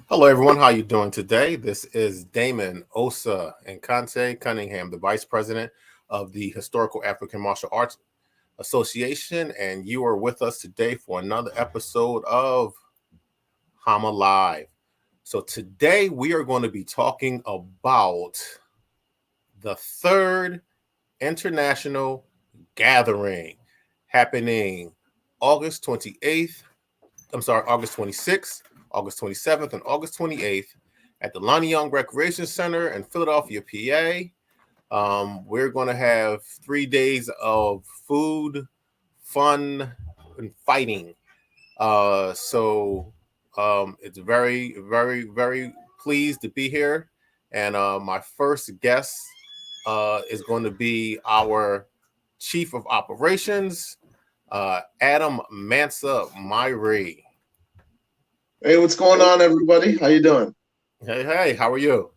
Hello, everyone. How you doing today? This is Damon Osa and Kante Cunningham, the Vice President of the Historical African Martial Arts Association, and you are with us today for another episode of HAMA Live. So today we are going to be talking about the third international gathering happening August 28th. August 26th, August 27th, and August 28th at the Lonnie Young Recreation Center in Philadelphia, PA. We're going to have 3 days of food, fun, and fighting. It's very, very, very pleased to be here. And my first guest is going to be our Chief of Operations, Adam Mansa Myrie. Hey, what's going on, everybody? How you doing? Hey, how are you?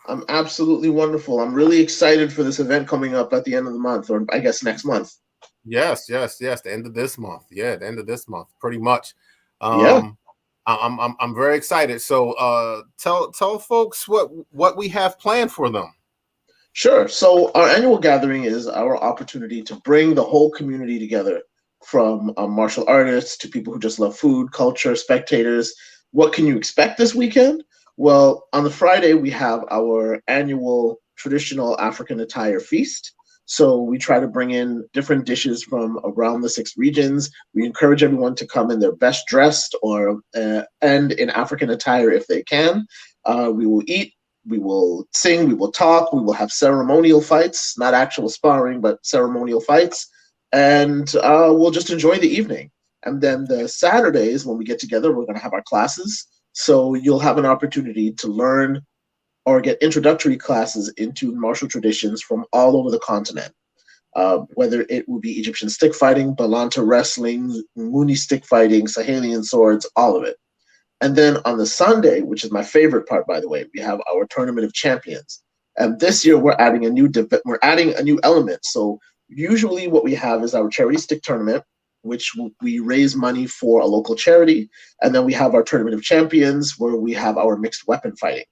I'm absolutely wonderful. I'm really excited for this event coming up at the end of the month, or I guess next month. Yes. The end of this month. Yeah, the end of this month, pretty much. Yeah, Um, I'm very excited. So, tell folks what we have planned for them. sure. So our annual gathering is our opportunity to bring the whole community together, from martial artists to people who just love food, culture, spectators. What can you expect this weekend? Well, on the Friday, we have our annual traditional African attire feast. So we try to bring in different dishes from around the six regions. We encourage everyone to come in their best dressed or and in African attire if they can. We will eat, we will sing, we will talk, we will have ceremonial fights, not actual sparring, but ceremonial fights, and we'll just enjoy the evening. And then the Saturdays, when we get together, we're going to have our classes. So you'll have an opportunity to learn or get introductory classes into martial traditions from all over the continent. Whether it will be Egyptian stick fighting, Balanta wrestling, Muni stick fighting, Sahelian swords, all of it. And then on the Sunday, which is my favorite part, by the way, we have our tournament of champions. And this year we're adding a new element. So usually what we have is our charity stick tournament, which we raise money for a local charity, and then we have our tournament of champions where we have our mixed weapon fighting.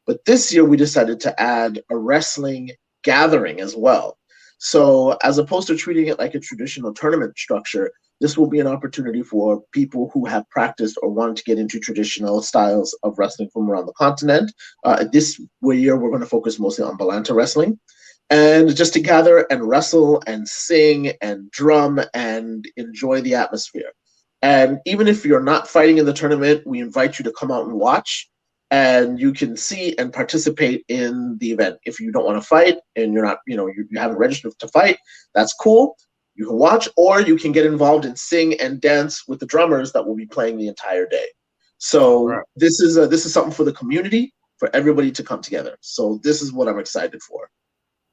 But this year we decided to add a wrestling gathering as well. So as opposed to treating it like a traditional tournament structure, this will be an opportunity for people who have practiced or want to get into traditional styles of wrestling from around the continent. This year, we're going to focus mostly on Balanta wrestling. And just to gather and wrestle and sing and drum and enjoy the atmosphere. And even if you're not fighting in the tournament, we invite you to come out and watch, and you can see and participate in the event. If you don't want to fight and you're not, you haven't registered to fight, that's cool. You can watch, or you can get involved and sing and dance with the drummers that will be playing the entire day. All So right. this is something for the community, for everybody to come together. So this is what I'm excited for.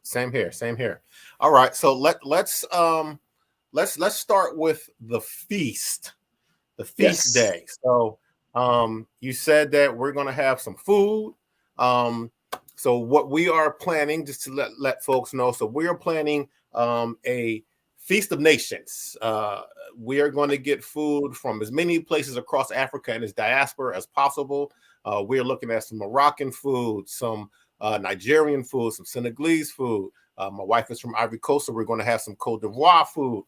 Same here. Same here. All right. So let's start with the feast, the feast Yes. day. So you said that we're gonna have some food. Um, so what we are planning, just to let folks know, so we are planning a feast of nations. We are going to get food from as many places across Africa and its diaspora as possible. We're looking at some Moroccan food, some Nigerian food, some Senegalese food. My wife is from Ivory Coast, so we're going to have some Cote d'Ivoire food,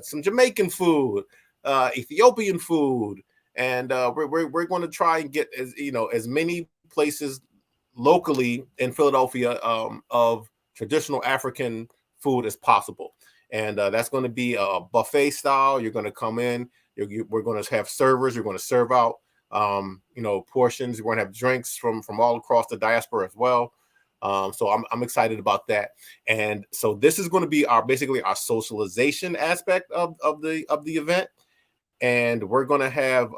some Jamaican food, Ethiopian food, and we're going to try and get as many places locally in Philadelphia of traditional African food as possible. And that's going to be a buffet style. You're going to come in. We're going to have servers. You're going to serve out, portions. We're going to have drinks from all across the diaspora as well. So I'm excited about that. And so this is going to be basically our socialization aspect of the event. And we're going to have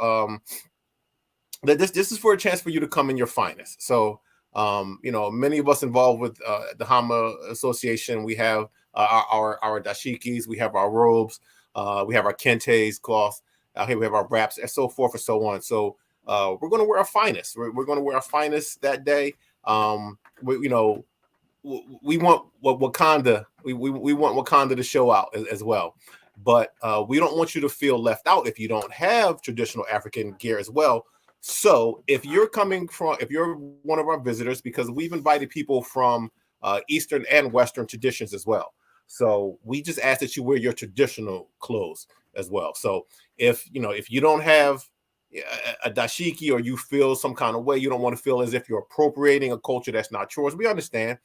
this is for a chance for you to come in your finest. So many of us involved with the HAMA Association, we have our dashikis, we have our robes, we have our kentes cloth, here we have our wraps, and so forth and so on. So we're going to wear our finest. We're going to wear our finest that day. We want Wakanda. We want Wakanda to show out as well. But we don't want you to feel left out if you don't have traditional African gear as well. So if you're one of our visitors, because we've invited people from Eastern and Western traditions as well. So we just ask that you wear your traditional clothes as well. So if you don't have a dashiki, or you feel some kind of way, you don't want to feel as if you're appropriating a culture that's not yours, we understand.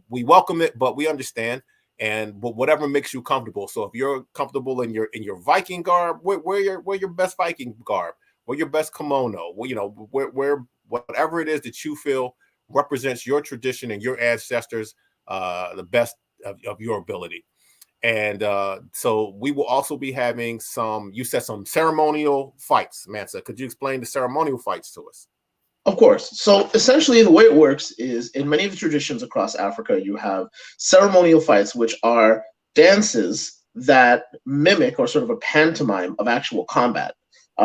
We welcome it, but we understand. But whatever makes you comfortable. So if you're comfortable in your Viking garb, wear your best Viking garb, wear your best kimono. Wear whatever it is that you feel represents your tradition and your ancestors the best of your ability. And so we will also be having some ceremonial fights. Mansa, could you explain the ceremonial fights to us? Of course. So essentially, the way it works is in many of the traditions across Africa, you have ceremonial fights, which are dances that mimic or sort of a pantomime of actual combat.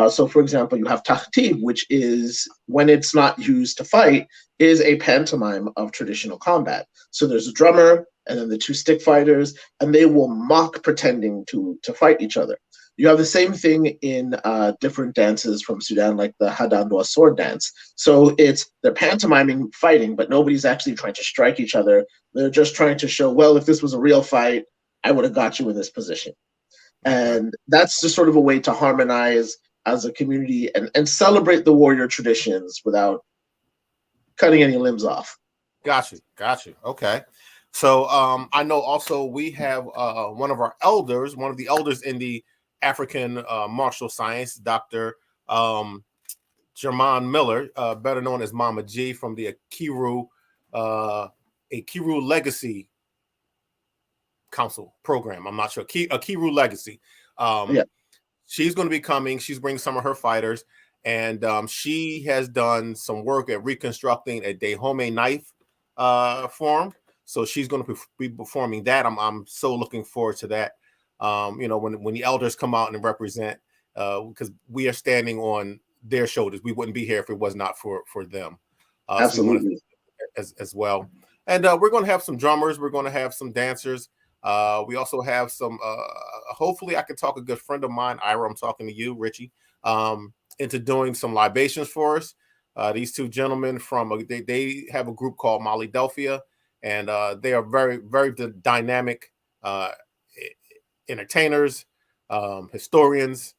So, for example, you have Tahtib, which is, when it's not used to fight, is a pantomime of traditional combat. So there's a drummer and then the two stick fighters, and they will mock pretending to fight each other. You have the same thing in different dances from Sudan, like the Hadandwa sword dance. So they're pantomiming fighting, but nobody's actually trying to strike each other. They're just trying to show, well, if this was a real fight, I would have got you in this position. And that's just sort of a way to harmonize as a community and celebrate the warrior traditions without cutting any limbs off. Got you. Okay. So I know also we have one of the elders in the African martial science, Dr. Jermon Miller, better known as Mama G, from the Akiru Legacy Council program. I'm not sure. Akiru Legacy. Yeah. She's going to be coming. She's bringing some of her fighters, and she has done some work at reconstructing a Dahomey knife form. So she's going to be performing that. I'm so looking forward to that. When the elders come out and represent, because we are standing on their shoulders. We wouldn't be here if it was not for them. Absolutely. So as well. And we're going to have some drummers. We're going to have some dancers. We also have some, hopefully I can talk a good friend of mine, Ira, I'm talking to you, Richie, into doing some libations for us. These two gentlemen they have a group called Molydelphia, and they are very, very dynamic entertainers, historians,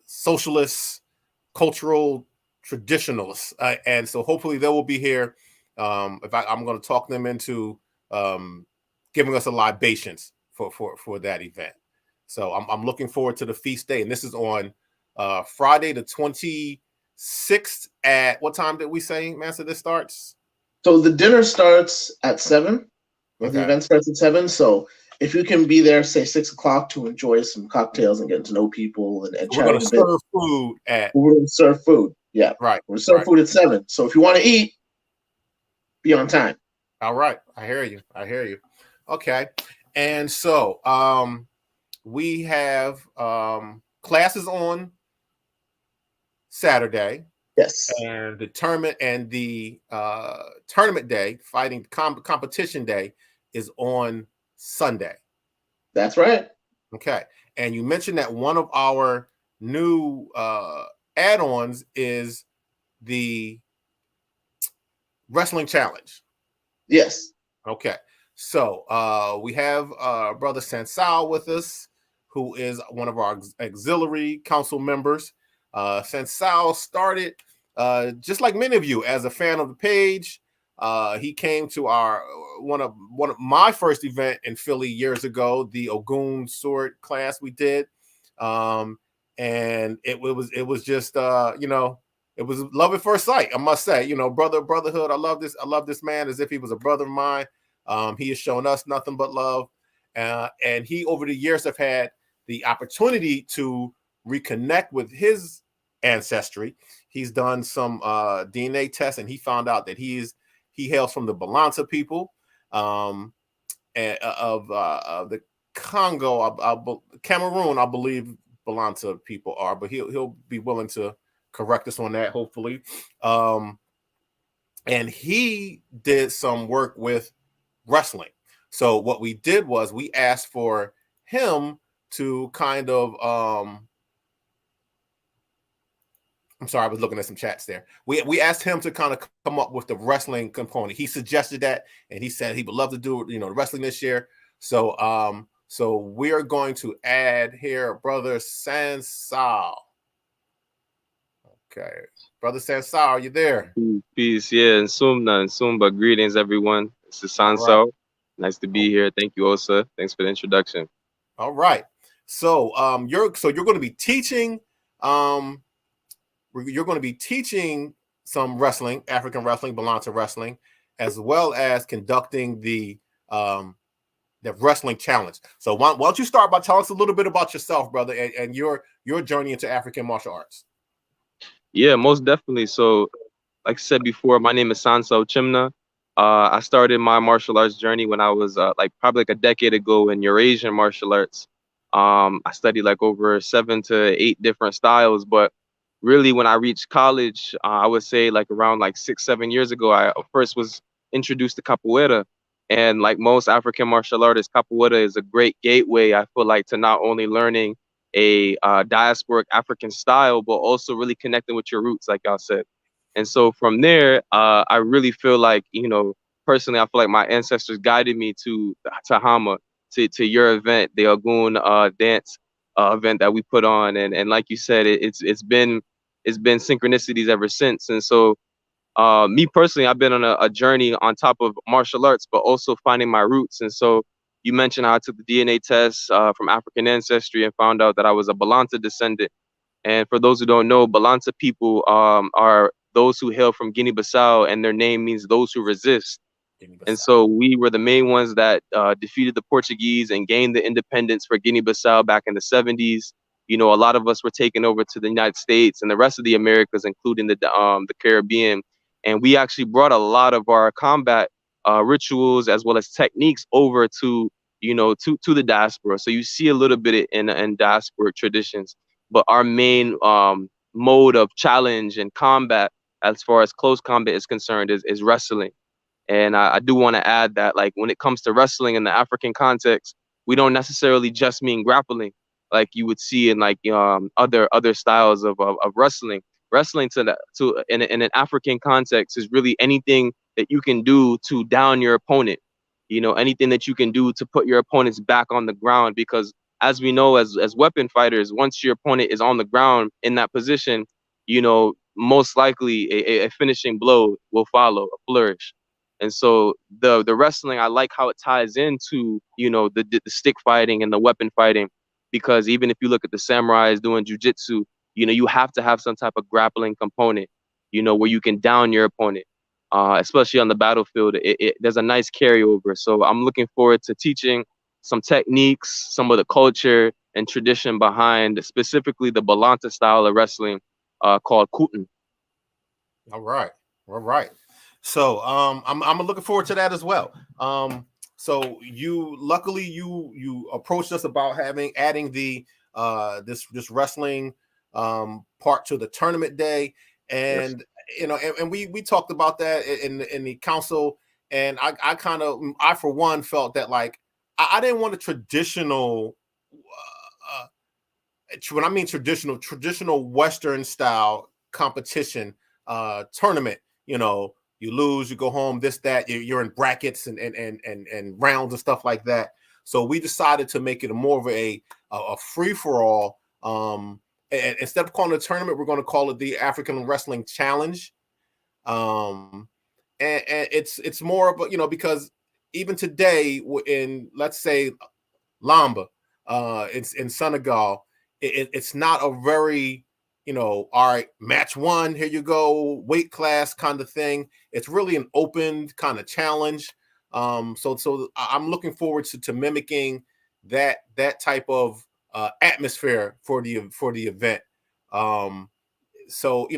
socialists, cultural traditionalists. And so hopefully they will be here. I'm going to talk them into giving us a libations for that event. So I'm looking forward to the feast day. And this is on Friday, the 26th at what time did we say, Master, this starts? So the dinner starts at 7. Okay. The event starts at 7. So if you can be there, say 6 o'clock, to enjoy some cocktails and getting to know people and We're going to serve food we're going to serve food. Yeah. Right. We're going to serve food at 7. So if you want to eat, be on time. All right. I hear you. Okay. And so we have classes on Saturday. Yes. And the tournament day, fighting competition day, is on Sunday. That's right. Okay. And you mentioned that one of our new add-ons is the wrestling challenge. Yes. Okay. So we have Brother Sansao with us, who is one of our auxiliary council members. Sansao started, just like many of you, as a fan of the page. He came to one of my first event in Philly years ago, the Ogun sword class we did, and it was just it was love at first sight, I must say. Brotherhood. I love this man as if he was a brother of mine. He has shown us nothing but love, and he over the years have had the opportunity to reconnect with his ancestry. He's done some DNA tests, and he found out that he hails from the Balanta people of the Congo, Cameroon, I believe Balanta people are, but he'll be willing to correct us on that, hopefully. And he did some work with wrestling. So what we did was we asked for him to kind of I'm sorry, I was looking at some chats there. We asked him to kind of come up with the wrestling component. He suggested that, and he said he would love to do, the wrestling this year. So we are going to add here, brother Sansal. Okay, brother Sansal, are you there? Peace, yeah, and Sumba. Greetings, everyone. This is All right. Sanso. Nice to be here. Thank you, Osa. Thanks for the introduction. All right. So you're going to be teaching you're going to be teaching some wrestling, African wrestling, Balanta wrestling, as well as conducting the wrestling challenge. So why don't you start by telling us a little bit about yourself, brother, and your journey into African martial arts? Yeah, most definitely. So, like I said before, my name is Sanso Chimna. I started my martial arts journey when I was like probably like a decade ago in Eurasian martial arts. I studied like over 7 to 8 different styles, but really when I reached college, I would say like around like 6, 7 years ago, I first was introduced to capoeira. And like most African martial artists, capoeira is a great gateway, I feel like, to not only learning a diasporic African style, but also really connecting with your roots, like y'all said. And so from there, I really feel like, personally, I feel like my ancestors guided me to HAMA, to your event, the Ogun dance event that we put on. And like you said, it's been synchronicities ever since. And so me personally, I've been on a journey on top of martial arts, but also finding my roots. And so you mentioned how I took the DNA test from African ancestry and found out that I was a Balanta descendant. And for those who don't know, Balanta people are those who hail from Guinea-Bissau, and their name means those who resist. And so we were the main ones that defeated the Portuguese and gained the independence for Guinea-Bissau back in the 70s. A lot of us were taken over to the United States and the rest of the Americas, including the Caribbean. And we actually brought a lot of our combat rituals as well as techniques over to the diaspora. So you see a little bit in diasporic traditions, but our main mode of challenge and combat, as far as close combat is concerned, is wrestling. And I do want to add that, like, when it comes to wrestling in the African context, we don't necessarily just mean grappling, like you would see in like other styles of wrestling. Wrestling in an African context is really anything that you can do to down your opponent. Anything that you can do to put your opponents back on the ground, because as we know, as weapon fighters, once your opponent is on the ground in that position, most likely a finishing blow will follow, a flourish. And so the wrestling, I like how it ties into, the stick fighting and the weapon fighting, because even if you look at the samurais doing jujitsu, you have to have some type of grappling component, where you can down your opponent, especially on the battlefield. There's a nice carryover. So I'm looking forward to teaching some techniques, some of the culture and tradition behind specifically the Balanta style of wrestling called Kuten. All right. So I'm looking forward to that as well. So luckily you approached us about adding the this wrestling part to the tournament day, and and we talked about that in the council, and I for one felt that, like, I didn't want a traditional when I mean traditional Western style competition tournament. You lose, you go home, this, that, you're in brackets and rounds and stuff like that. So we decided to make it more of a free-for-all. And instead of calling it a tournament, we're going to call it the African Wrestling Challenge. And it's more of a, because even today in, let's say, Lamba, in Senegal, it's not a very, all right, match one, here you go, weight class kind of thing. It's really an open kind of challenge. So I'm looking forward to mimicking that type of atmosphere for the event. So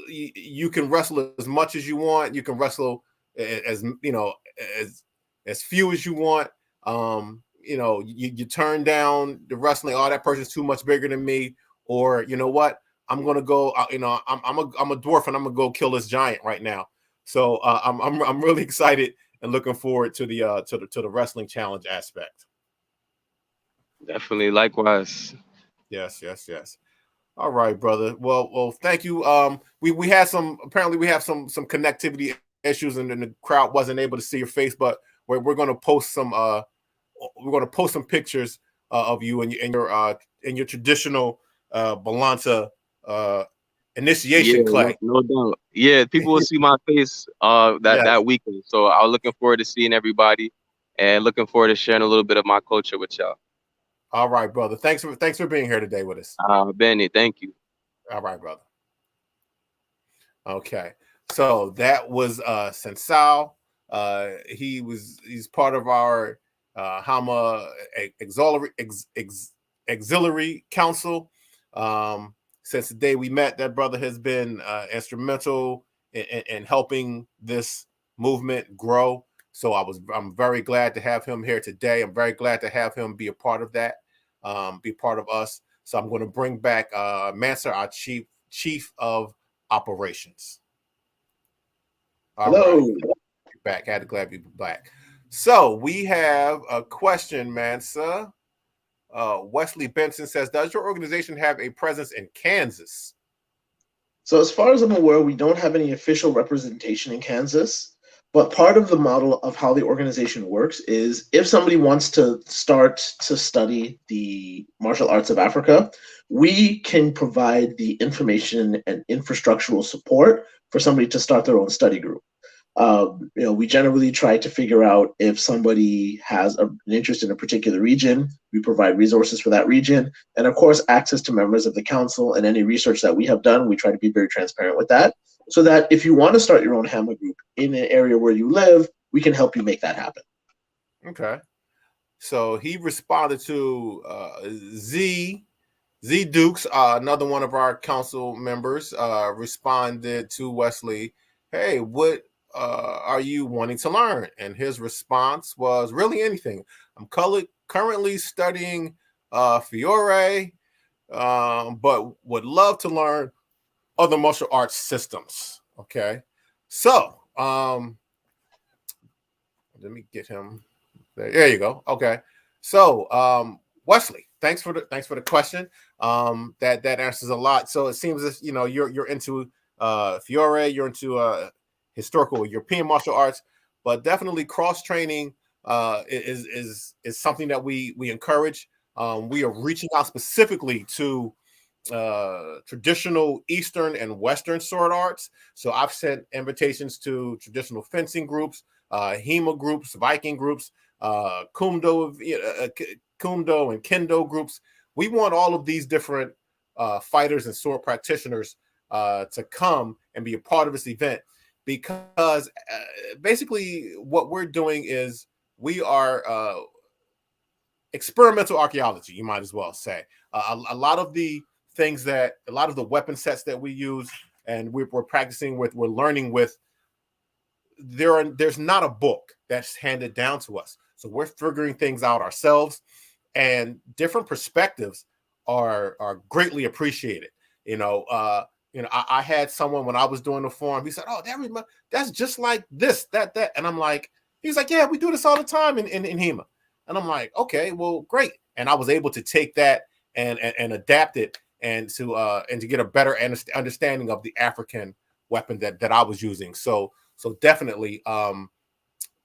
you can wrestle as much as you want. You can wrestle as as few as you want. You turn down the wrestling. Oh, that person's too much bigger than me. Or, you know what? I'm gonna go. I'm a dwarf, and I'm gonna go kill this giant right now. So I'm really excited and looking forward to the wrestling challenge aspect. Definitely, likewise. Yes. All right, brother. Well, thank you. We had some, apparently we have some connectivity issues, and the crowd wasn't able to see your face, but we're going to post some pictures of you in your traditional Balanta Yeah, initiation no, clay. no doubt. Yeah, people will see my face Yes. that weekend. So I'm looking forward to seeing everybody and looking forward to sharing a little bit of my culture with y'all. All right, brother. Thanks for being here today with us. Benny, thank you. All right, brother. Okay. So that was Sensao. He's part of our HAMA auxiliary council. Since the day we met, that brother has been instrumental in helping this movement grow. So I'm very glad to have him here today. I'm very glad to have him be a part of that, be part of us. So I'm going to bring back Mansur, our chief of operations. All Hello. right, back. I had to glad you back. So we have a question, Mansa. Wesley Benson says, "Does your organization have a presence in Kansas?" So, as far as I'm aware, we don't have any official representation in Kansas. But part of the model of how the organization works is if somebody wants to start to study the martial arts of Africa, we can provide the information and infrastructural support for somebody to start their own study group. We generally try to figure out if somebody has an interest in a particular region. We provide resources for that region, and of course, access to members of the council and any research that we have done. We try to be very transparent with that, so that if you want to start your own HAMA group in an area where you live, we can help you make that happen. Okay. So he responded to Z Dukes, another one of our council members, responded to Wesley, "Hey, what are you wanting to learn?" And his response was, "Really anything. I'm currently studying Fiore, but would love to learn other martial arts systems." Okay, so let me get him. There you go. Okay, so Wesley, thanks for the question. That answers a lot. So it seems as you're into Fiore, you're into historical European martial arts, but definitely cross training is something that we encourage. We are reaching out specifically to traditional Eastern and Western sword arts. So I've sent invitations to traditional fencing groups, HEMA groups, Viking groups, Kumdo and Kendo groups. We want all of these different fighters and sword practitioners to come and be a part of this event, because basically what we're doing is we are experimental archaeology, you might as well say. A lot of the weapon sets that we use and we're practicing with, we're learning with, there's not a book that's handed down to us. So we're figuring things out ourselves, and different perspectives are greatly appreciated. I had someone when I was doing the forum, he said, "Oh, that's just like this, that," and I'm like, he's like, "Yeah, we do this all the time in HEMA." And I'm like, "Okay, well, great." And I was able to take that and adapt it and to get a better understanding of the African weapon that I was using. So definitely,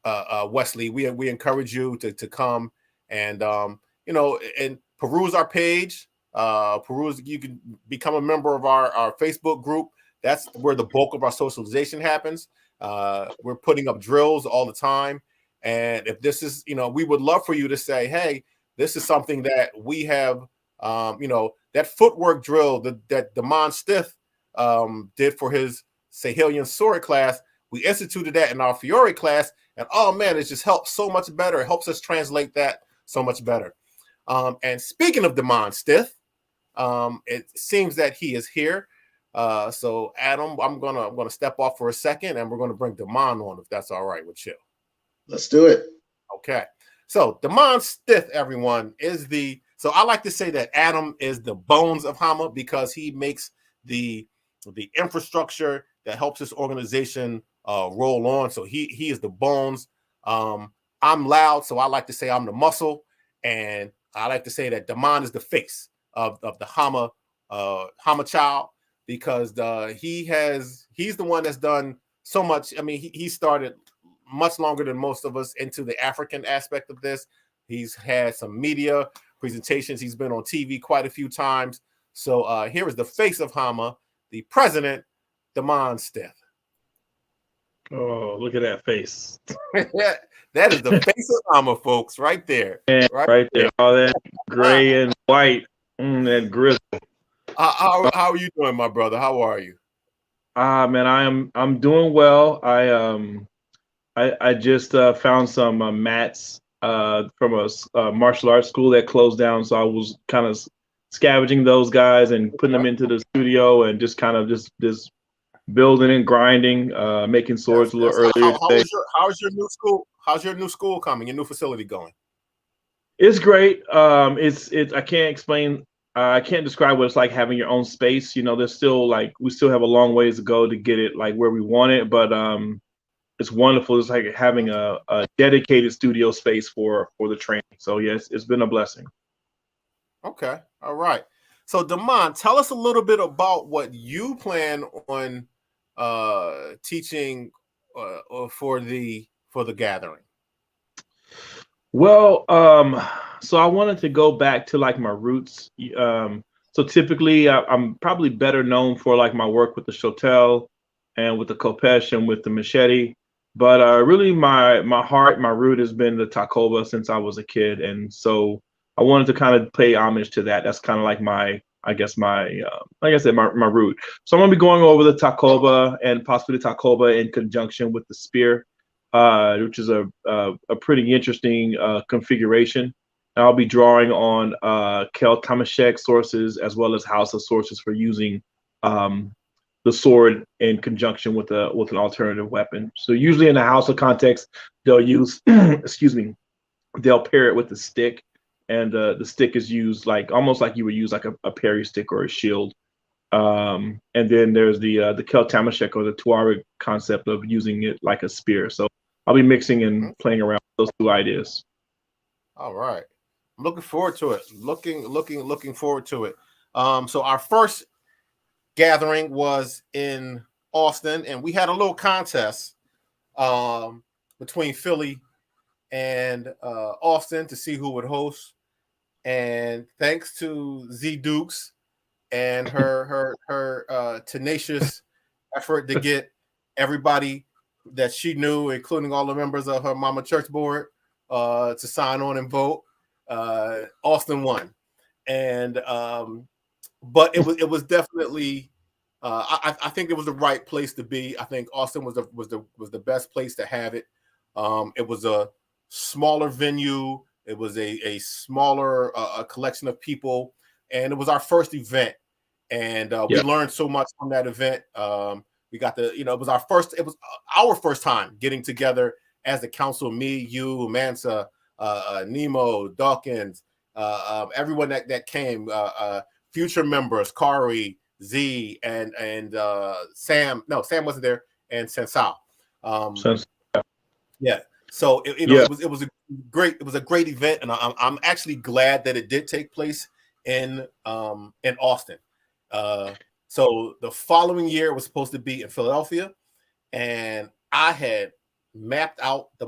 Wesley, we encourage you to come and and peruse our page. You can become a member of our Facebook group. That's where the bulk of our socialization happens. We're putting up drills all the time. And if this is, we would love for you to say, "Hey, this is something that we have, that footwork drill that Damon Stith did for his Sahelian sword class. We instituted that in our Fiore class, and oh man, it just helps so much better. It helps us translate that so much better." And speaking of Damon Stith, it seems that he is here. So Adam, I'm gonna step off for a second, and we're gonna bring Damon on, if that's all right with you. Let's do it. Okay. So Damon Stith, everyone, so I like to say that Adam is the bones of HAMA, because he makes the infrastructure that helps this organization roll on. So he is the bones. I'm loud, so I like to say I'm the muscle, and I like to say that Damon is the face of the HAMA HAMA because he's the one that's done so much. I mean, he started much longer than most of us into the African aspect of this. He's had some media presentations. He's been on TV quite a few times. So here is the face of HAMA, the president, Damon Stith. Oh, look at that face. That is the face of HAMA, folks, right there. Yeah, right there. All that gray and white, that grizzle. How are you doing, my brother? How are you? Man, I'm doing well. I just found some mats from a martial arts school that closed down, so I was kind of scavenging those guys and putting them into the studio and just kind of just building and grinding, making swords a little earlier today. How's your new school? How's your new school coming? Your new facility going? It's great. It's I can't explain. I can't describe what it's like having your own space. You know, there's still we still have a long ways to go to get it like where we want it, but it's wonderful. It's like having a dedicated studio space for the training. So yes, it's been a blessing. Okay, all right. So Damon, tell us a little bit about what you plan on teaching for the gathering. Well, so I wanted to go back to like my roots. So typically I'm probably better known for like my work with the shotel and with the kopesh and with the machete. But really my heart, my root has been the takoba since I was a kid. And so I wanted to kind of pay homage to that. That's kind of like my like I said, my root. So I'm going to be going over the takoba and possibly the takoba in conjunction with the spear, which is a pretty interesting configuration. And I'll be drawing on Kel Tamashek sources as well as Hausa sources for using the sword in conjunction with an alternative weapon. So usually in the Hausa context, they'll use, they'll pair it with the stick. And the stick is used like almost like you would use like a parry stick or a shield. And then there's the Kel Tamashek or the Tuareg concept of using it like a spear. So I'll be mixing and playing around with those two ideas. All right, I'm looking forward to it. Looking forward to it. So our first gathering was in Austin, and we had a little contest between Philly and Austin to see who would host. And thanks to Z Dukes and her tenacious effort to get everybody that she knew, including all the members of her Mama Church board, to sign on and vote, Austin won. And but it was definitely I think it was the right place to be. I think Austin was the best place to have it. It was a smaller venue. It was a smaller collection of people, and it was our first event, and we learned so much from that event. We got it was our first time getting together as the council. Me, you, Mansa, Nemo, Dawkins, everyone that came, future members, Kari, Z, and Sam. No, Sam wasn't there, and Sensao. Yeah. So it was a great event, and I'm actually glad that it did take place in Austin. So the following year it was supposed to be in Philadelphia, and I had mapped out I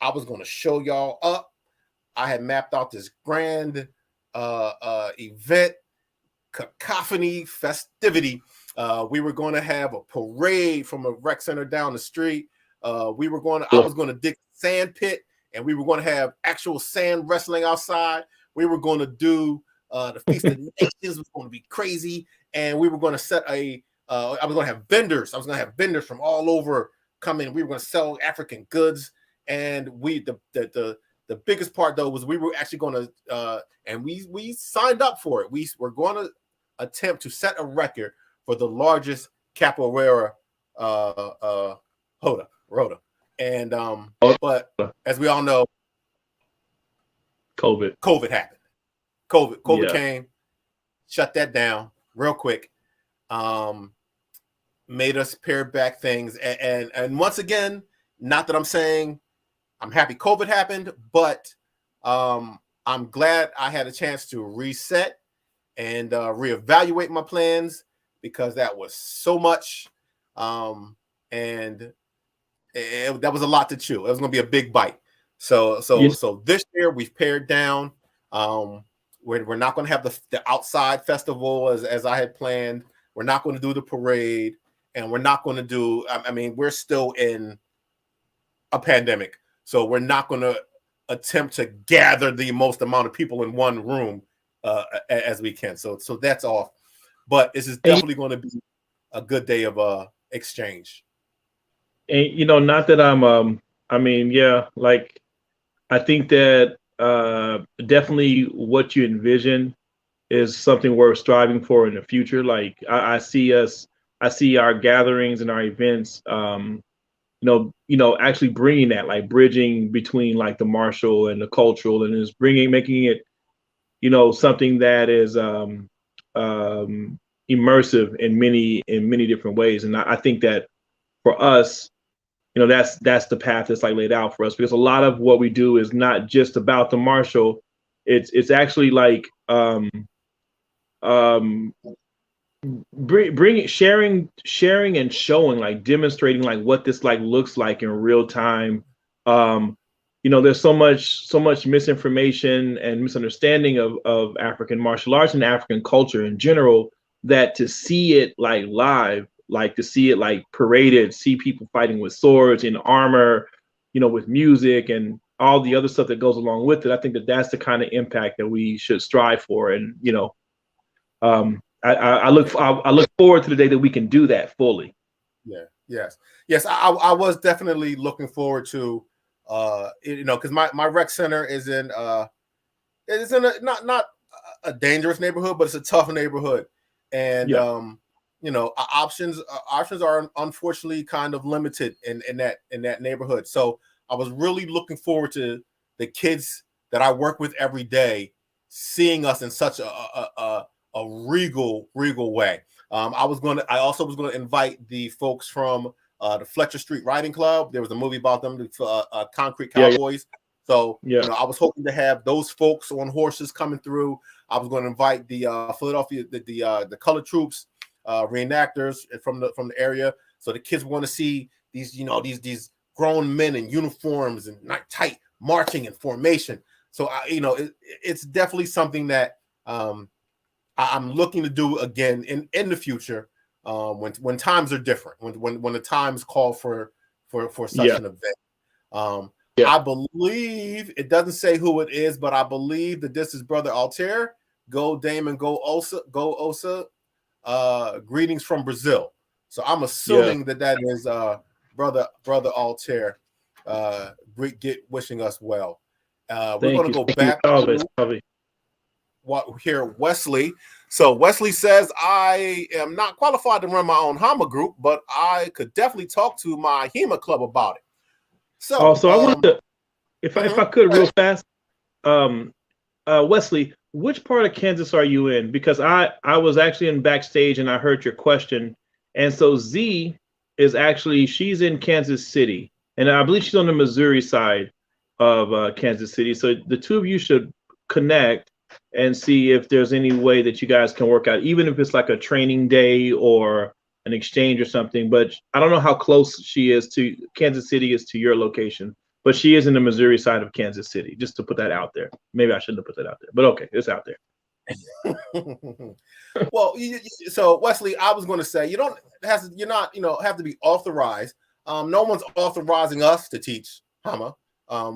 was going to show y'all up. I had mapped out this grand event, cacophony, festivity. We were going to have a parade from a rec center down the street. I was going to dig a sand pit, and we were going to have actual sand wrestling outside. We were going to do the Feast of Nations. It was going to be crazy, and we were going to set I was going to have vendors. I was going to have vendors from all over come in. We were going to sell African goods, and the biggest part though was we were actually going to and we signed up for it. We were going to attempt to set a record for the largest capoeira Rhoda. And but as we all know, COVID happened. COVID came, shut that down real quick, made us pare back things. And once again, not that I'm saying I'm happy COVID happened, but I'm glad I had a chance to reset and reevaluate my plans because that was so much, and that was a lot to chew. It was going to be a big bite. So this year we've pared down. We're not going to have the outside festival as I had planned. We're not going to do the parade, and we're not going to do. I mean, we're still in a pandemic, so we're not going to attempt to gather the most amount of people in one room as we can. So that's off. But this is definitely going to be a good day of exchange. And not that I'm I mean, yeah, like I think that definitely what you envision is something we're striving for in the future. Like I see our gatherings and our events, actually bringing that, like bridging between like the martial and the cultural, and is making it, something that is immersive in many different ways. And I think that for us, that's the path that's like laid out for us, because a lot of what we do is not just about the martial. It's actually like sharing and showing, like demonstrating like what this like looks like in real time. There's so much misinformation and misunderstanding of African martial arts and African culture in general, that to see it like live, like to see it like paraded, see people fighting with swords and armor, with music and all the other stuff that goes along with it. I think that that's the kind of impact that we should strive for. And, I look forward to the day that we can do that fully. Yeah. Yes. I was definitely looking forward to, because my rec center is in a not a dangerous neighborhood, but it's a tough neighborhood, and options are unfortunately kind of limited in that neighborhood. So I was really looking forward to the kids that I work with every day seeing us in such a regal way. I also was going to invite the folks from the Fletcher Street Riding Club. There was a movie about them, Concrete Cowboys. So I was hoping to have those folks on horses coming through. I was going to invite the Philadelphia, the Color Troops reenactors from the area. So the kids want to see these grown men in uniforms and not tight marching in formation. So it's definitely something that I'm looking to do again in the future, when times are different, when the times call for such an event. I believe it doesn't say who it is, but I believe that this is Brother Altair. Go Damon, go Osa. Greetings from Brazil. So I'm assuming that is brother Altair. Wishing us well. We're going to go back to here, Wesley. So Wesley says, I am not qualified to run my own HAMA group, but I could definitely talk to my HAMA club about it. So, I wanted to, if I could, real fast, Wesley, which part of Kansas are you in? Because I was actually in backstage and I heard your question, and so Z is she's in Kansas City, and I believe she's on the Missouri side of Kansas City. So the two of you should connect and see if there's any way that you guys can work out, even if it's like a training day or an exchange or something. But I don't know how close Kansas City is to your location, but she is in the Missouri side of Kansas City, just to put that out there. Maybe I shouldn't have put that out there, but okay, it's out there. Well, so Wesley, I was going to say, you're not have to be authorized. No one's authorizing us to teach HAMA.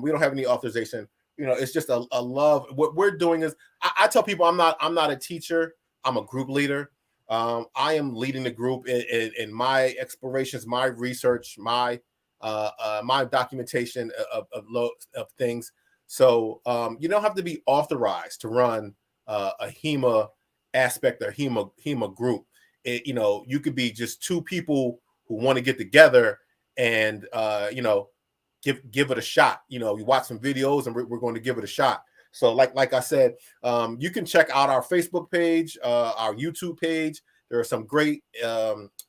We don't have any authorization. It's just a love. What we're doing is, I tell people I'm not a teacher. I'm a group leader. I am leading the group in my explorations, my research, my documentation of things. So you don't have to be authorized to run a HEMA aspect or HEMA group. You could be just two people who want to get together and give it a shot. You watch some videos and we're going to give it a shot. So like I said, you can check out our Facebook page, our YouTube page. There are some great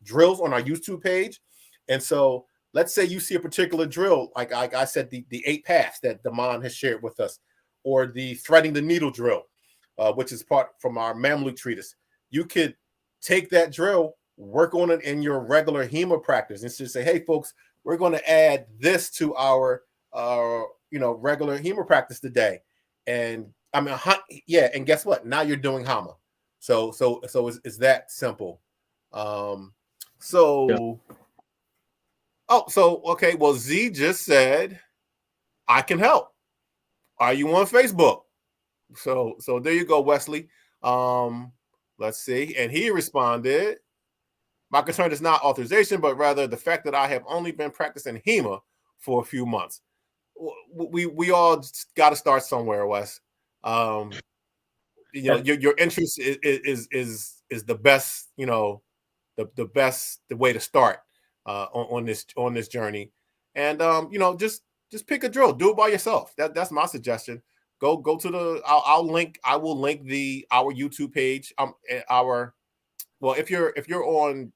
drills on our YouTube page. And so let's say you see a particular drill, like I said, the 8 paths that Damon has shared with us, or the threading the needle drill. which is part from our Mamluk treatise. You could take that drill, work on it in your regular HAMA practice, and just say, hey, folks, we're going to add this to our regular HAMA practice today. And I mean, yeah, and guess what? Now you're doing HAMA. So it's that simple. Okay. Well, Z just said, I can help. Are you on Facebook? So there you go, Wesley. Let's see. And he responded, my concern is not authorization, but rather the fact that I have only been practicing HAMA for a few months. We all got to start somewhere, Wes. Your interest is the best, the best way to start on this journey. And just pick a drill, do it by yourself. That's my suggestion. Go to I will link our YouTube page. If you're on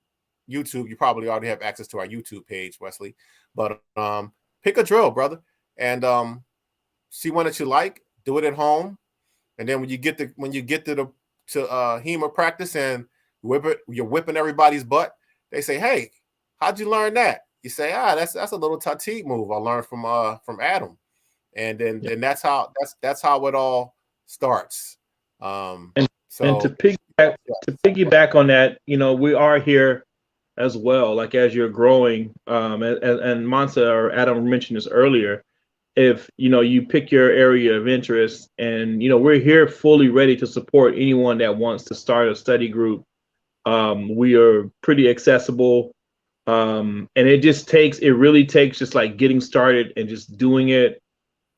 YouTube, you probably already have access to our YouTube page, Wesley. But pick a drill, brother, and see one that you like. Do it at home, and then when you get to HAMA practice and you're whipping everybody's butt. They say, "Hey, how'd you learn that?" You say, that's a little Tahtib move I learned from Adam, and then that's how it all starts. And to piggyback on that, we are here as well. Like as you're growing, and Mansa or Adam mentioned this earlier. If you pick your area of interest, and we're here fully ready to support anyone that wants to start a study group. We are pretty accessible. And it really takes just like getting started and just doing it,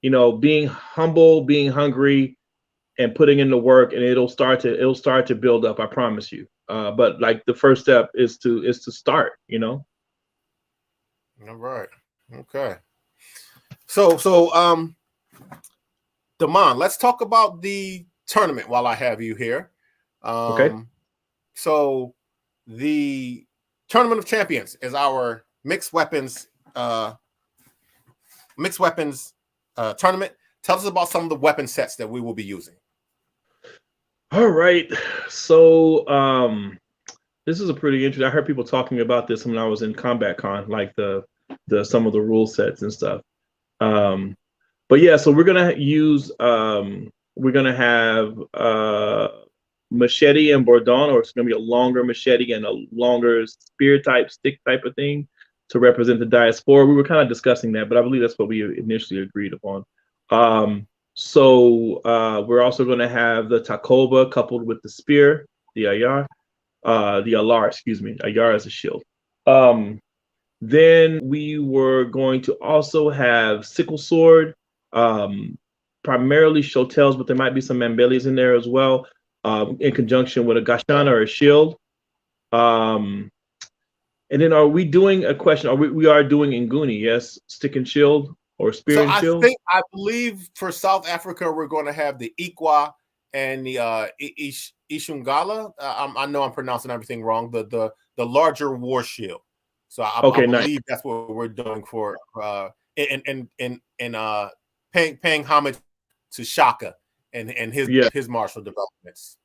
being humble, being hungry, and putting in the work, and it'll start to build up. I promise you. But like the first step is to start. All right. Okay. So Damon, let's talk about the tournament while I have you here. Okay. So the Tournament of Champions is our mixed weapons tournament. Tell us about some of the weapon sets that we will be using. All right. So this is a pretty interesting. I heard people talking about this when I was in Combat Con, like the some of the rule sets and stuff. But yeah, so we're gonna have machete and bourdon, or it's going to be a longer machete and a longer spear type, stick type of thing to represent the diaspora. We were kind of discussing that, but I believe that's what we initially agreed upon. So we're also going to have the takoba coupled with the spear, the ayar, the alar, excuse me. Ayar as a shield. Then we were going to also have sickle sword, primarily shotels, but there might be some mambelis in there as well. In conjunction with a gashan or a shield. And then are we doing a question? We are doing Nguni, yes? Stick and shield or spear and shield? I believe for South Africa, we're going to have the Ikwa and the Ishungala. I know I'm pronouncing everything wrong. The larger war shield. So I believe that's what we're doing for and paying homage to Shaka and his martial developments.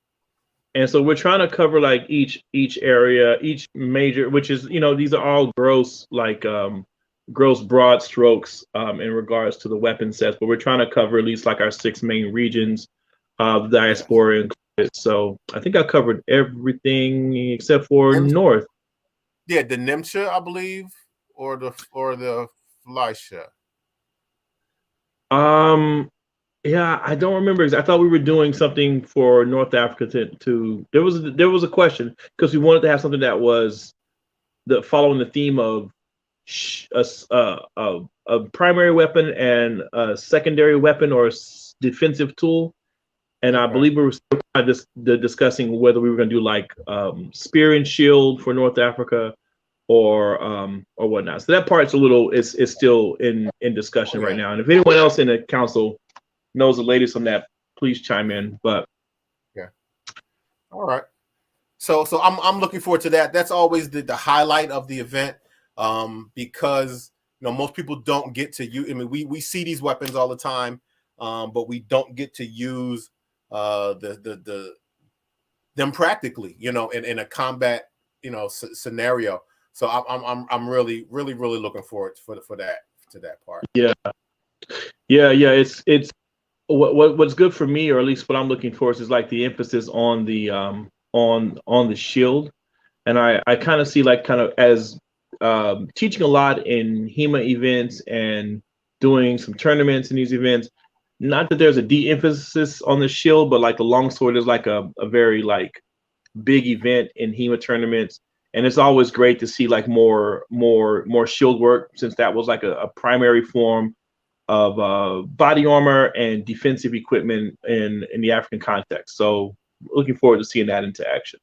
And so we're trying to cover like each area, each major, which is, these are all gross broad strokes in regards to the weapon sets, but we're trying to cover at least like our 6 main regions of the diaspora included. So I think I covered everything except for North. Yeah, the Nimcha, I believe, or the Fleischer. Yeah, I don't remember. I thought we were doing something for North Africa to there was a question because we wanted to have something that was following the theme of a primary weapon and a secondary weapon or a defensive tool. And I believe we were still discussing whether we were going to do like spear and shield for North Africa or whatnot. So that part's is still in discussion right now. And if anyone else in the council knows the latest on that, please chime in. But yeah, all right. So I'm looking forward to that. That's always the highlight of the event, because most people don't get to use. I mean, we see these weapons all the time, but we don't get to use them practically, in a combat, scenario. So I'm really looking forward for that part. Yeah. It's what's good for me, or at least what I'm looking for, is like the emphasis on the on the shield, and I kind of see like kind of as teaching a lot in HEMA events and doing some tournaments in these events. Not that there's a de-emphasis on the shield, but like the longsword is like a very like big event in HEMA tournaments, and it's always great to see like more shield work, since that was like a primary form of body armor and defensive equipment in the African context. So looking forward to seeing that in action.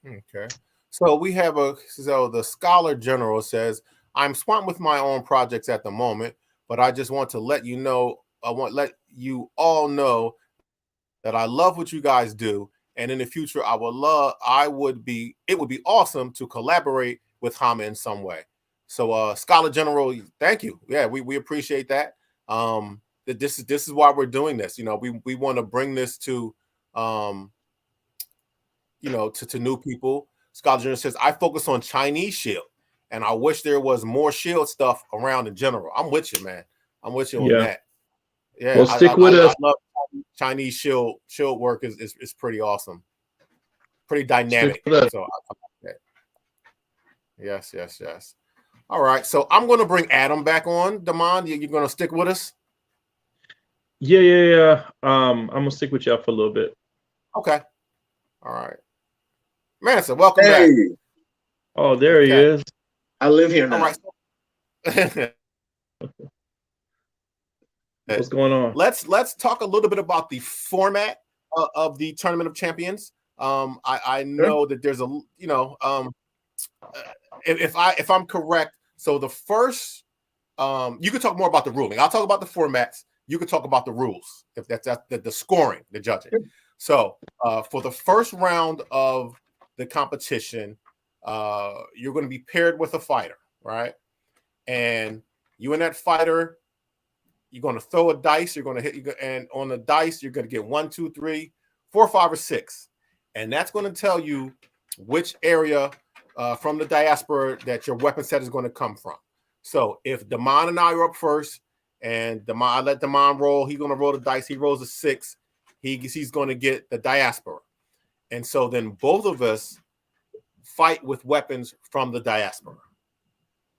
Okay. So we have the Scholar General says, I'm swamped with my own projects at the moment, but I just want to let you know, let you all know that I love what you guys do. And in the future, it would be awesome to collaborate with HAMA in some way. So Scholar General, thank you. Yeah, we appreciate that. This is why we're doing this. We want to bring this to to new people. Scholar General says, I focus on Chinese shield, and I wish there was more shield stuff around in general. I'm with you, man. I'm with you on that. Yeah, well, stick with us. I love Chinese shield work is pretty awesome, pretty dynamic. So I like that. Yes. All right, so I'm going to bring Adam back on. Damon, you're going to stick with us? Yeah. I'm going to stick with y'all for a little bit. Okay. All right. Mansa, welcome back. Oh, there he is. I live here now. All right. What's going on? Let's talk a little bit about the format of the Tournament of Champions. I know that there's if I'm correct, so the first you could talk more about the ruling. I'll talk about the formats. You could talk about the rules, if that's the scoring, the judging. So for the first round of the competition, you're going to be paired with a fighter, right? And you and that fighter, you're going to throw a dice. You're going to hit, and on the dice, you're going to get 1, 2, 3, 4, 5, or 6, and that's going to tell you which area from the diaspora that your weapon set is going to come from. So if Damon and I are up first, and I let Damon roll, he's going to roll the dice. He rolls a 6. He's going to get the diaspora, and so then both of us fight with weapons from the diaspora,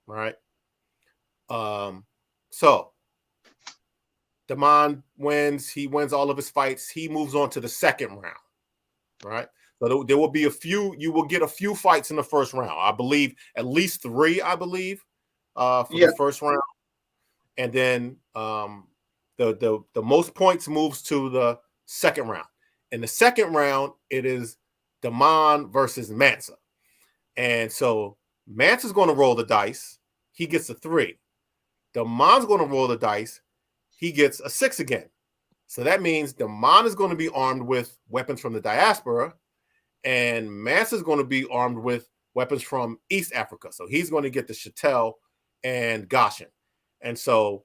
right? So Damon wins. He wins all of his fights. He moves on to the second round, right? So there will be you will get a few fights in the first round. I believe at least 3, for the first round. And then the most points moves to the second round. In the second round, it is Damon versus Mansa. And so Mansa's going to roll the dice. He gets a 3. Damon's going to roll the dice. He gets a 6 again. So that means Damon is going to be armed with weapons from the diaspora, and Mansa is going to be armed with weapons from East Africa. So he's going to get the Chattel and Goshen. And so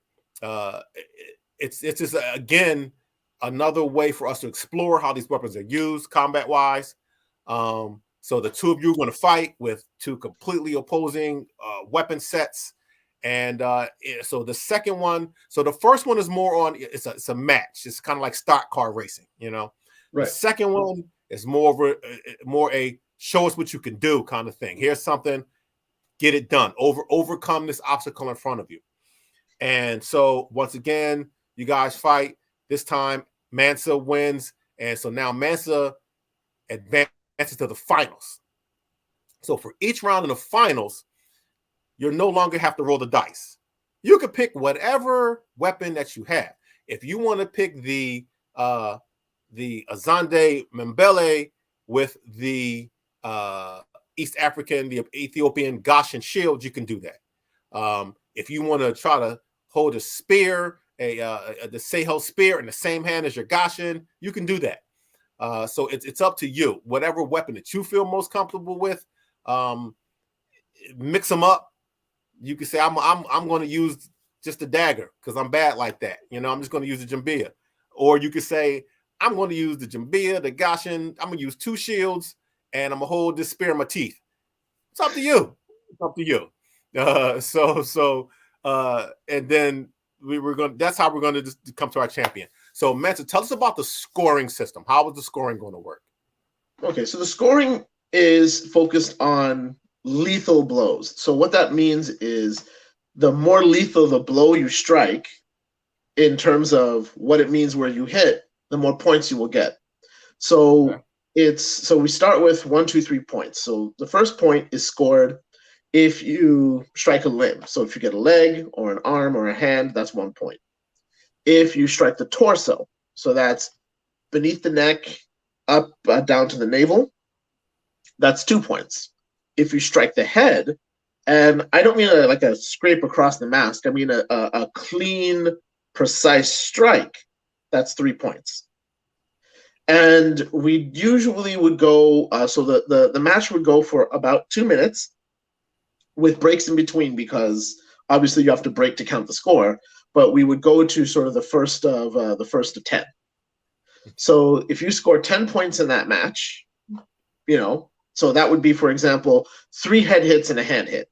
it's just, again, another way for us to explore how these weapons are used combat-wise. So the two of you are going to fight with 2 completely opposing weapon sets. And so the second one, so the first one is more on, it's a match. It's kind of like stock car racing, Right. The second one is more a show us what you can do kind of thing. Here's something, get it done. Overcome this obstacle in front of you. And so once again, you guys fight. This time Mansa wins. And so now Mansa advances to the finals. So for each round in the finals, you no longer have to roll the dice. You can pick whatever weapon that you have. If you want to pick the Azande Mbele with the East African, the Ethiopian Goshen shield, you can do that. If you want to try to hold a spear, the Sehel spear in the same hand as your Goshen, you can do that. So it's up to you. Whatever weapon that you feel most comfortable with, mix them up. You can say, I'm going to use just a dagger because I'm bad like that. I'm just going to use a Jambia. Or you could say, I'm going to use the Jambia, the Gashin. I'm going to use 2 shields, and I'm going to hold this spear in my teeth. It's up to you. It's up to you. And then that's how we're going to come to our champion. So, Mensa, tell us about the scoring system. How is the scoring going to work? Okay, so the scoring is focused on lethal blows. So what that means is the more lethal the blow you strike, in terms of what it means where you hit, the more points you will get. So we start with 1, 2, 3 points. So the first point is scored if you strike a limb. So if you get a leg or an arm or a hand, that's 1 point. If you strike the torso, so that's beneath the neck, up, down to the navel, that's 2 points. If you strike the head, and I don't mean like a scrape across the mask, I mean a clean, precise strike, that's 3 points. And we usually would go, so the match would go for about 2 minutes with breaks in between, because obviously you have to break to count the score, but we would go to sort of the first of 10. So if you score 10 points in that match, so that would be, for example, 3 head hits and a hand hit.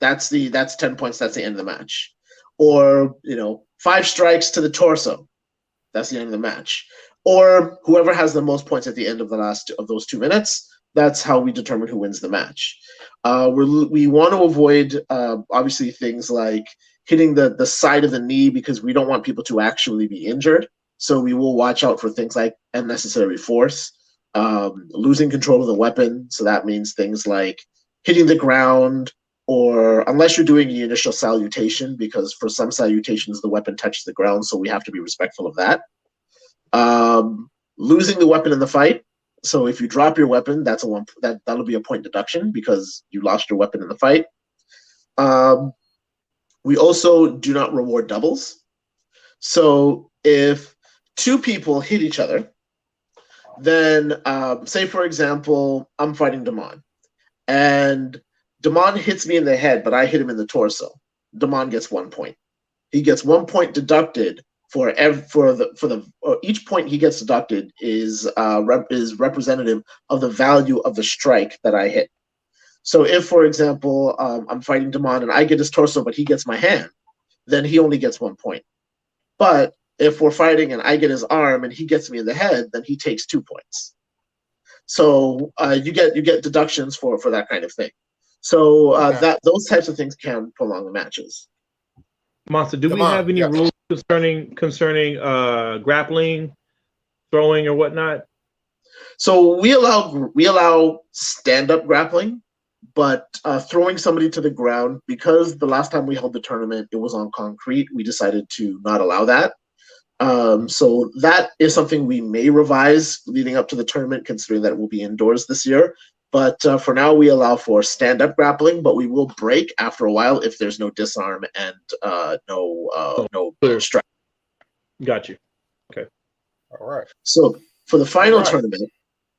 That's 10 points. That's the end of the match. Or 5 strikes to the torso. That's the end of the match. Or whoever has the most points at the end of the last of those 2 minutes. That's how we determine who wins the match. We want to avoid obviously things like hitting the side of the knee, because we don't want people to actually be injured. So we will watch out for things like unnecessary force, losing control of the weapon. So that means things like hitting the ground, or unless you're doing the initial salutation, because for some salutations the weapon touches the ground, so we have to be respectful of that. Losing the weapon in the fight. So if you drop your weapon, that'll be a point deduction because you lost your weapon in the fight. We also do not reward doubles. So if 2 people hit each other, then say for example, I'm fighting Damon, and Damon hits me in the head, but I hit him in the torso. Damon gets 1 point. He gets 1 point deducted for each point he gets deducted is representative of the value of the strike that I hit. So if, for example, I'm fighting Damon and I get his torso, but he gets my hand, then he only gets 1 point. But if we're fighting and I get his arm and he gets me in the head, then he takes 2 points. So you get deductions for that kind of thing. So those types of things can prolong the matches. Monster, do we have any rules concerning grappling, throwing, or whatnot? So we allow stand-up grappling, but throwing somebody to the ground, because the last time we held the tournament it was on concrete, we decided to not allow that. So that is something we may revise leading up to the tournament, considering that it will be indoors this year. But for now, we allow for stand-up grappling, but we will break after a while if there's no disarm and no strike. Got you. Okay. All right. So for the final tournament,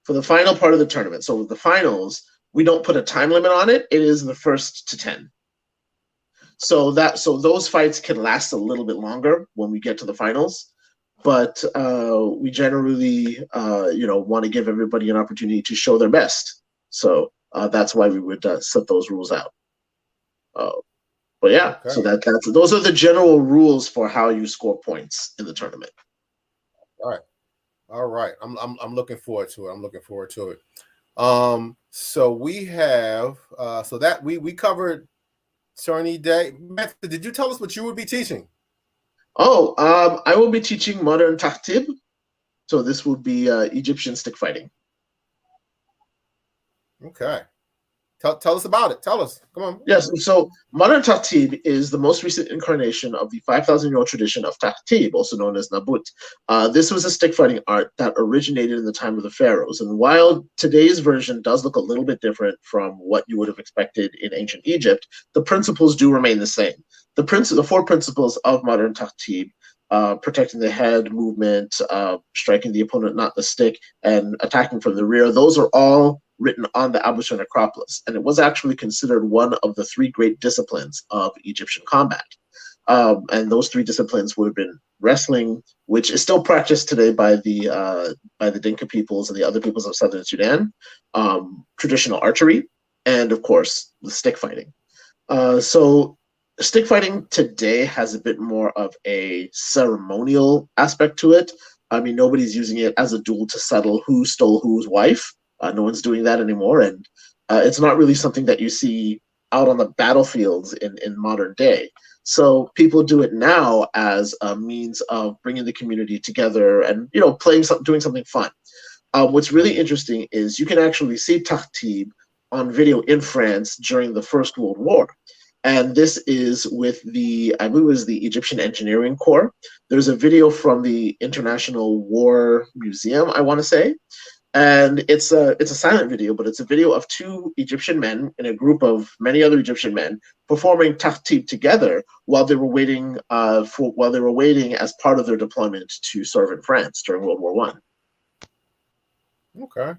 for the final part of the tournament, so with the finals, we don't put a time limit on it. It is the 1st to 10. So those fights can last a little bit longer when we get to the finals, but we generally want to give everybody an opportunity to show their best. So that's why we would set those rules out. But yeah, okay. So those are the general rules for how you score points in the tournament. All right. I'm looking forward to it. So we have so that we covered Ceremony Day. Did you tell us what you would be teaching? I will be teaching modern Tahtib. So this would be Egyptian stick fighting. Okay. Tell us about it. Tell us. Come on. Yes. So modern Tahtib is the most recent incarnation of the 5,000-year-old tradition of Tahtib, also known as Nabut. This was a stick fighting art that originated in the time of the pharaohs. And while today's version does look a little bit different from what you would have expected in ancient Egypt, the principles do remain the same. The 4 principles of modern Tahtib, protecting the head, movement, striking the opponent, not the stick, and attacking from the rear, those are all written on the Ablution Acropolis, and it was actually considered one of the 3 great disciplines of Egyptian combat. And those 3 disciplines would have been wrestling, which is still practiced today by the Dinka peoples and the other peoples of southern Sudan, traditional archery, and of course the stick fighting. So stick fighting today has a bit more of a ceremonial aspect to it. I mean, nobody's using it as a duel to settle who stole whose wife. No one's doing that anymore, and it's not really something that you see out on the battlefields in modern day. So people do it now as a means of bringing the community together and, you know, doing something fun. What's really interesting is you can actually see Tahtib on video in France during the First World War. And this is with I believe it was the Egyptian Engineering Corps. There's a video from the International War Museum, I want to say. And it's a silent video, but it's a video of two Egyptian men in a group of many other Egyptian men performing Tahtib together while they were waiting as part of their deployment to serve in France during World War I. Okay,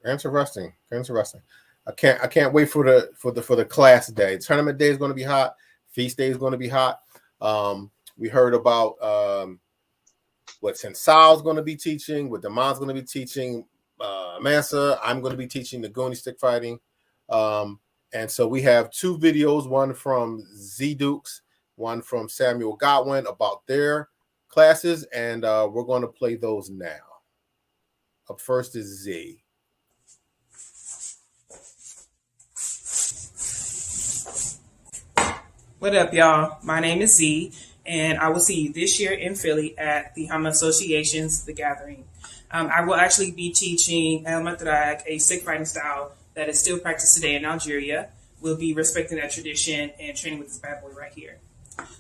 interesting. I can't wait for the class day. Tournament day is going to be hot. Feast day is going to be hot. We heard about what Sensal's going to be teaching, what Damon's going to be teaching. Mansa, I'm going to be teaching the Goonie stick fighting. And so we have two videos, one from Z Dukes, one from Samuel Godwin about their classes, and we're going to play those now. Up first is Z. What up, y'all? My name is Z, and I will see you this year in Philly at the HAMA Association's The Gathering. I will actually be teaching El Matrag, a stick fighting style that is still practiced today in Algeria. We'll be respecting that tradition and training with this bad boy right here.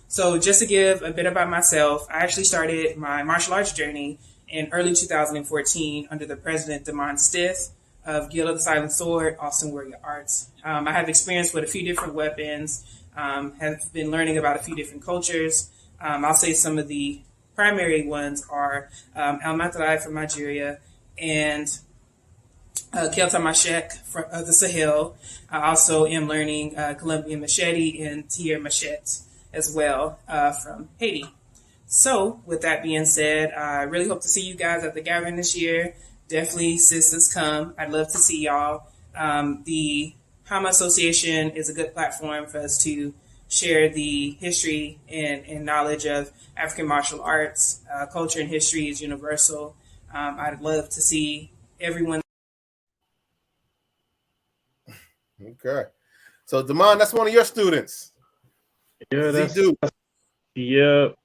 So just to give a bit about myself, I actually started my martial arts journey in early 2014 under the president Damon Stith of Guild of the Silent Sword, Austin Warrior Arts. I have experience with a few different weapons, have been learning about a few different cultures. I'll say some of the primary ones are El Matrai from Nigeria and Kelta Mashek of the Sahel. I also am learning Colombian machete and Tier machete as well from Haiti. So with that being said, I really hope to see you guys at the gathering this year. Definitely, sisters, come. I'd love to see y'all. The HAMA Association is a good platform for us to share the history and knowledge of African martial arts. Culture and history is universal. I'd love to see everyone. Okay. So, Damon, that's one of your students. Yeah, Z-Duke. Yep.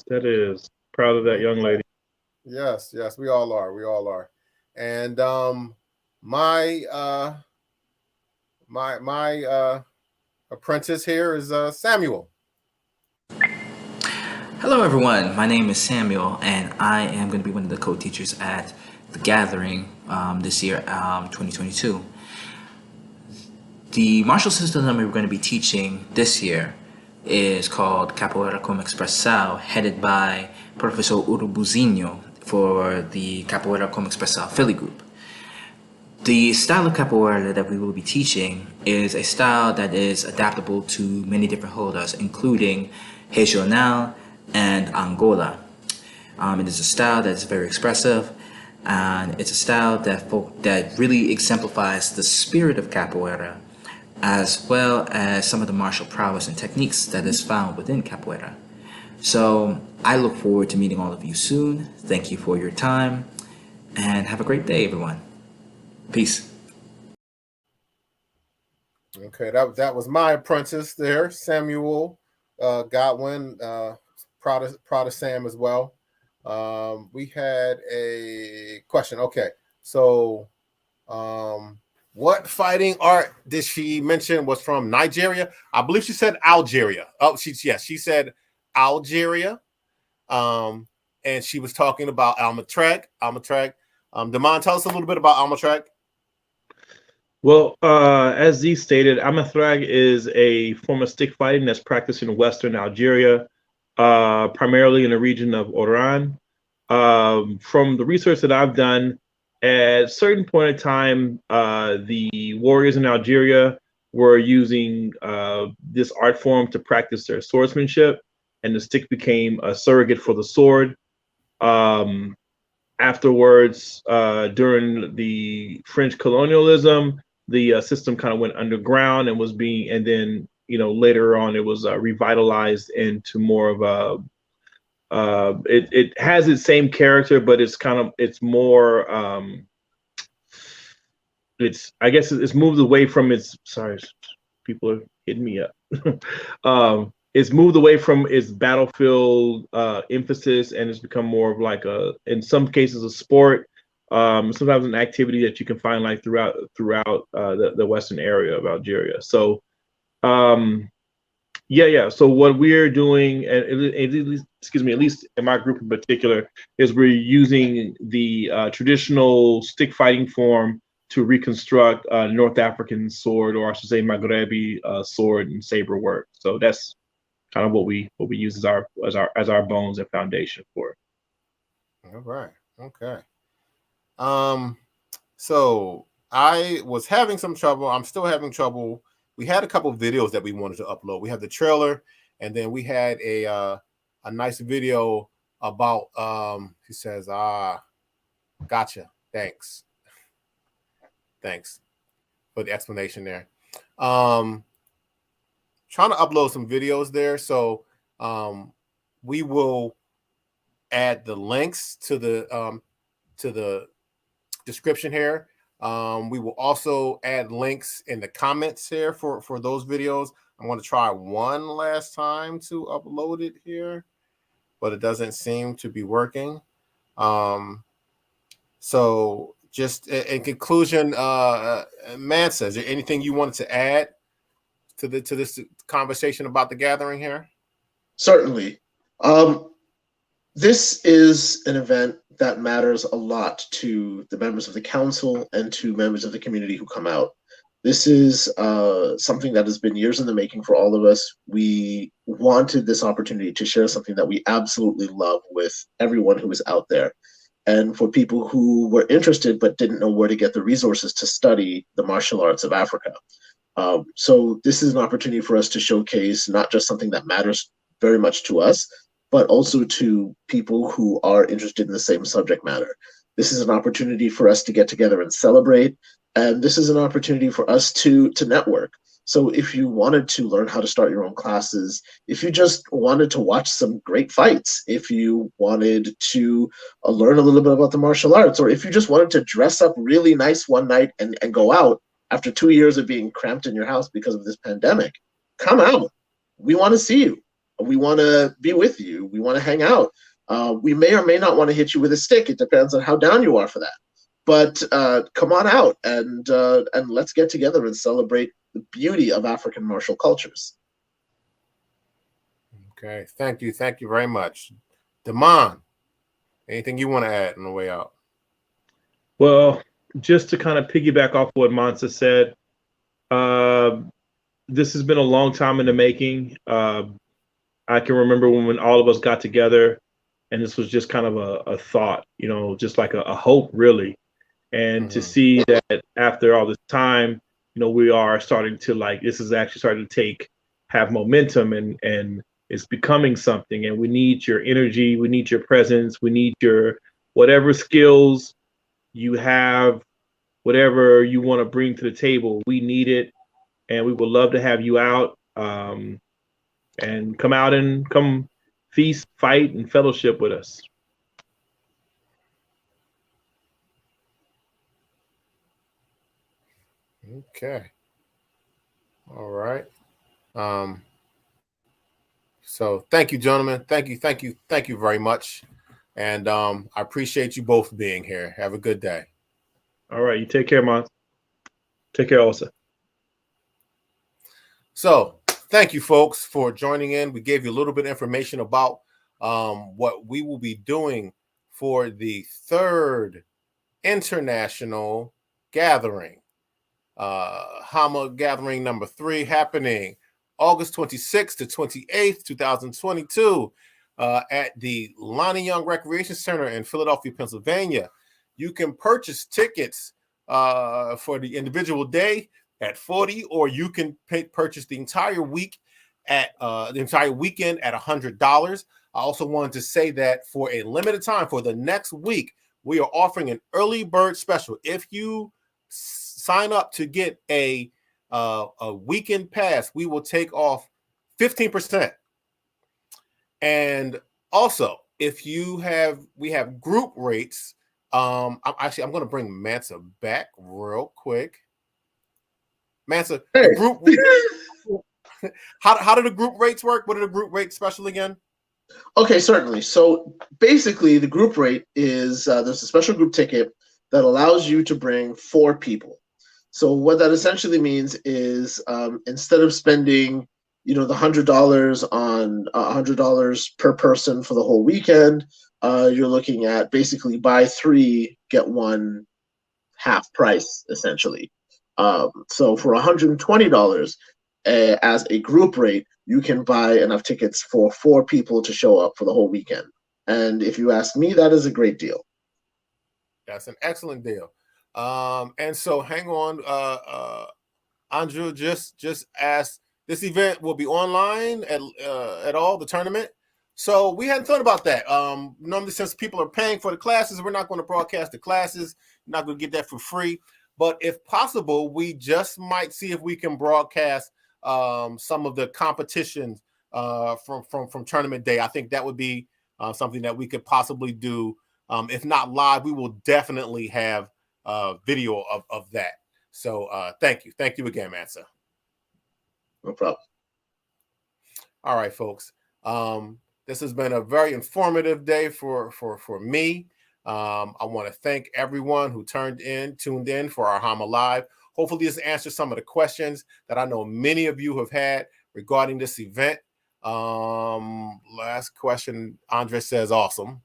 That is. Proud of that young lady. Yes, we all are. And my apprentice here is Samuel. Hello everyone, my name is Samuel and I am going to be one of the co-teachers at the Gathering this year, 2022. The martial system that we're going to be teaching this year is called Capoeira como Expressão, headed by Professor Urubuzinho for the Capoeira como Expressão Philly group. The style of capoeira that we will be teaching is a style that is adaptable to many different holders, including regional and Angola. It is a style that is very expressive, and it's a style that really exemplifies the spirit of capoeira, as well as some of the martial prowess and techniques that is found within capoeira. So I look forward to meeting all of you soon. Thank you for your time, and have a great day, everyone. Peace. Okay, that was my apprentice there, Samuel Godwin. Proud of Sam as well. We had a question. Okay, so what fighting art did she mention was from Nigeria? I believe she said Algeria. Oh, she said Algeria. And she was talking about Al Matrag. Damon, tell us a little bit about Al Matrag. Well, as Z stated, Amathrag is a form of stick fighting that's practiced in Western Algeria, primarily in the region of Oran. From the research that I've done, at a certain point in time, the warriors in Algeria were using this art form to practice their swordsmanship. and the stick became a surrogate for the sword. Afterwards, during the French colonialism, the system kind of went underground and and then later on it was revitalized into more of a. It has its same character, but it's more. I guess it's moved away from its. Sorry, people are hitting me up. It's moved away from its battlefield emphasis, and it's become more of like in some cases, a sport. Sometimes an activity that you can find like throughout the western area of Algeria. So, yeah. So what we're doing, at least in my group in particular, is we're using the traditional stick fighting form to reconstruct North African sword, or I should say Maghrebi sword and saber work. So that's kind of what we use as our bones and foundation for it. All right. Okay. So I was having some trouble. I'm still having trouble. We had a couple of videos that we wanted to upload. We had the trailer, and then we had a nice video about he says, gotcha. Thanks for the explanation there. Trying to upload some videos there, so we will add the links to the description here. We will also add links in the comments here for those videos. I'm going to try one last time to upload it here, but it doesn't seem to be working. So just in conclusion, Mansa, is there anything you wanted to add to this conversation about the gathering here? Certainly. This is an event that matters a lot to the members of the council and to members of the community who come out. This is something that has been years in the making for all of us. We wanted this opportunity to share something that we absolutely love with everyone who is out there. And for people who were interested but didn't know where to get the resources to study the martial arts of Africa. So this is an opportunity for us to showcase not just something that matters very much to us, but also to people who are interested in the same subject matter. This is an opportunity for us to get together and celebrate, and this is an opportunity for us to network. So if you wanted to learn how to start your own classes, if you just wanted to watch some great fights, if you wanted to learn a little bit about the martial arts, or if you just wanted to dress up really nice one night and go out after 2 years of being cramped in your house because of this pandemic, come out. We want to see you. We want to be with you. We want to hang out. We may or may not want to hit you with a stick. It depends on how down you are for that. But come on out and let's get together and celebrate the beauty of African martial cultures. Okay, thank you very much. Damon, anything you want to add on the way out? Well, just to kind of piggyback off what Mansa said, this has been a long time in the making. I can remember when all of us got together, and this was just kind of a thought, just like a hope, really. And to see that after all this time, we are starting to this is actually starting to have momentum and it's becoming something. And we need your energy, we need your presence, we need your whatever skills you have, whatever you want to bring to the table. We need it, and we would love to have you out. And come out and come feast, fight, and fellowship with us. Okay. All right. So thank you, gentlemen. Thank you very much. And I appreciate you both being here. Have a good day. All right. You take care, Mons. Take care also. So thank you, folks, for joining in. We gave you a little bit of information about what we will be doing for the third international gathering. HAMA Gathering number 3, happening August 26th to 28th, 2022 at the Lonnie Young Recreation Center in Philadelphia, Pennsylvania. You can purchase tickets for the individual day at $40, or you can purchase the entire week at the entire weekend at $100. I also wanted to say that for a limited time, for the next week, we are offering an early bird special. If you sign up to get a weekend pass, we will take off 15%. And also, if you have, we have group rates. I'm going to bring Mansa back real quick. Mansa, Hey. the group. How do the group rates work? What are the group rates special again? Okay, certainly. So basically, the group rate is there's a special group ticket that allows you to bring 4 people. So what that essentially means is instead of spending, the $100 on $100 per person for the whole weekend, you're looking at basically buy 3, get 1 half price, essentially. So for $120 as a group rate, you can buy enough tickets for 4 people to show up for the whole weekend. And if you ask me, that is a great deal. That's an excellent deal. And so hang on, Andrew just asked, this event will be online at all, the tournament. So we hadn't thought about that. Normally, since people are paying for the classes, we're not going to broadcast the classes. You're not going to get that for free. But if possible, we just might see if we can broadcast some of the competitions from tournament day. I think that would be something that we could possibly do. If not live, we will definitely have video of that. So thank you again, Mansa. No problem. All right, folks. This has been a very informative day for me. I want to thank everyone who tuned in for our HAMA Live. Hopefully this answers some of the questions that I know many of you have had regarding this event. Last question, Andre says, awesome.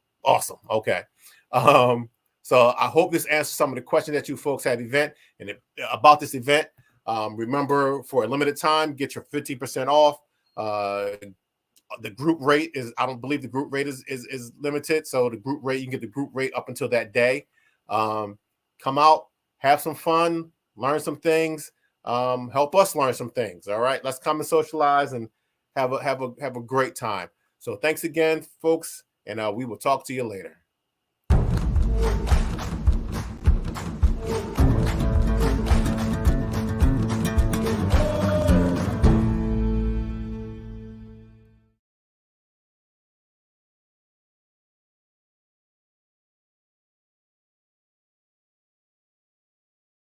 Okay. So I hope this answers some of the questions that you folks had about this event. Remember, for a limited time, get your 15% off. The group rate is, I don't believe the group rate is limited. So the group rate, you can get the group rate up until that day. Come out, have some fun, learn some things, help us learn some things. All right, let's come and socialize and have a great time. So thanks again, folks, and we will talk to you later.